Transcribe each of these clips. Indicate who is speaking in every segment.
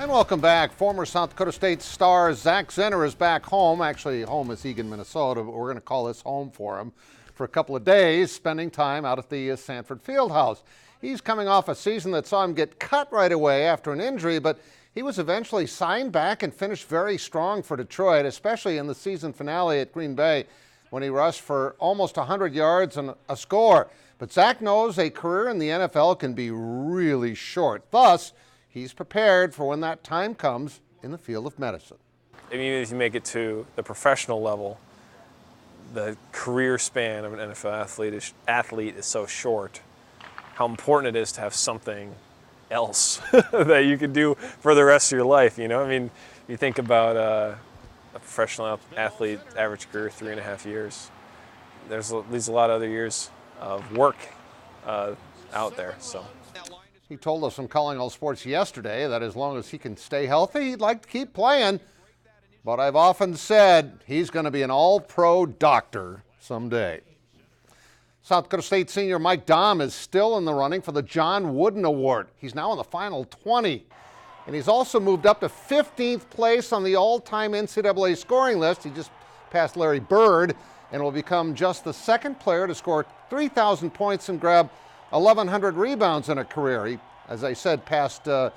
Speaker 1: And welcome back. Former South Dakota State star Zach Zenner is back home. Actually, home is Eagan, Minnesota, but we're going to call this home for him for a couple of days, spending time out at the Sanford Fieldhouse. He's coming off a season that saw him get cut right away after an injury, but he was eventually signed back and finished very strong for Detroit, especially in the season finale at Green Bay when he rushed for almost 100 yards and a score. But Zach knows a career in the NFL can be really short. Thus, he's prepared for when that time comes in the field of medicine.
Speaker 2: Even if you make it to the professional level, the career span of an NFL athlete is so short. How important it is to have something else that you can do for the rest of your life. You know, I mean, you think about a professional athlete, average career 3.5 years. There's at least a lot of other years of work out there. So.
Speaker 1: He told us on Calling All Sports yesterday that as long as he can stay healthy, he'd like to keep playing. But I've often said he's going to be an all-pro doctor someday. South Dakota State senior Mike Dahm is still in the running for the John Wooden Award. He's now in the final 20. And he's also moved up to 15th place on the all-time NCAA scoring list. He just passed Larry Bird and will become just the second player to score 3,000 points and grab 1,100 rebounds in a career. He, as I said, passed the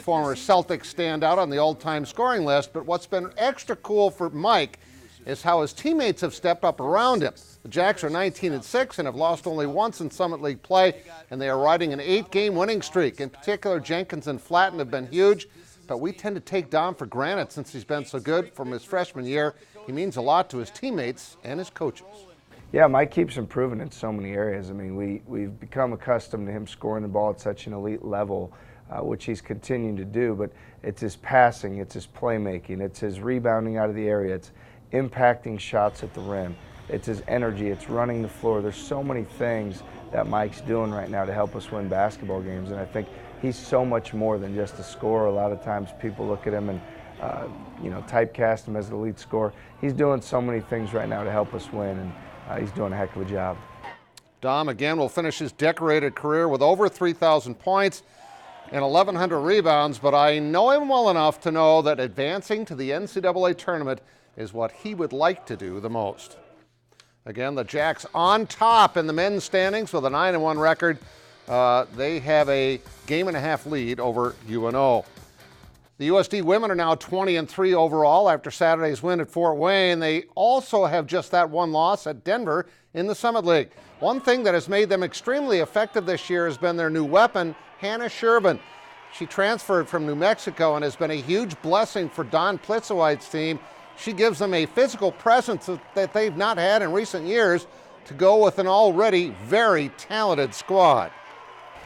Speaker 1: former Celtics standout on the all-time scoring list. But what's been extra cool for Mike is how his teammates have stepped up around him. The Jacks are 19-6 and have lost only once in Summit League play, and they are riding an 8-game winning streak. In particular, Jenkins and Flatten have been huge, but we tend to take Dahm for granted since he's been so good from his freshman year. He means a lot to his teammates and his coaches.
Speaker 3: Yeah, Mike keeps improving in so many areas. I mean, we've become accustomed to him scoring the ball at such an elite level, which he's continuing to do, but it's his passing, it's his playmaking, it's his rebounding out of the area, it's impacting shots at the rim, it's his energy, it's running the floor. There's so many things that Mike's doing right now to help us win basketball games, and I think he's so much more than just a scorer. A lot of times people look at him and typecast him as the lead scorer. He's doing so many things right now to help us win, and he's doing a heck of a job.
Speaker 1: Dahm again will finish his decorated career with over 3,000 points and 1,100 rebounds, but I know him well enough to know that advancing to the NCAA tournament is what he would like to do the most. Again, the Jacks on top in the men's standings with a 9-1 record. They have a game-and-a-half lead over UNO. The USD women are now 20-3 overall after Saturday's win at Fort Wayne. They also have just that one loss at Denver in the Summit League. One thing that has made them extremely effective this year has been their new weapon, Hannah Shervin. She transferred from New Mexico and has been a huge blessing for Don Plitzowite's team. She gives them a physical presence that they've not had in recent years to go with an already very talented squad.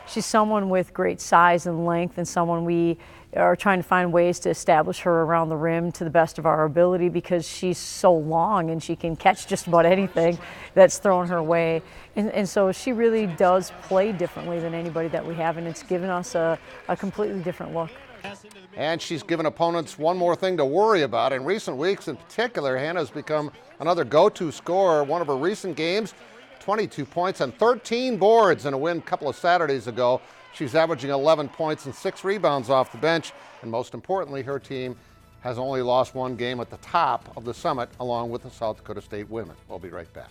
Speaker 4: She's someone with great size and length, and someone we are trying to find ways to establish her around the rim to the best of our ability, because she's so long and she can catch just about anything that's thrown her way. And so she really does play differently than anybody that we have, and it's given us a completely different look.
Speaker 1: And she's given opponents one more thing to worry about. In recent weeks in particular, Hannah's become another go-to scorer. One of her recent games, 22 points and 13 boards in a win a couple of Saturdays ago. She's averaging 11 points and 6 rebounds off the bench. And most importantly, her team has only lost one game at the top of the Summit, along with the South Dakota State women. We'll be right back.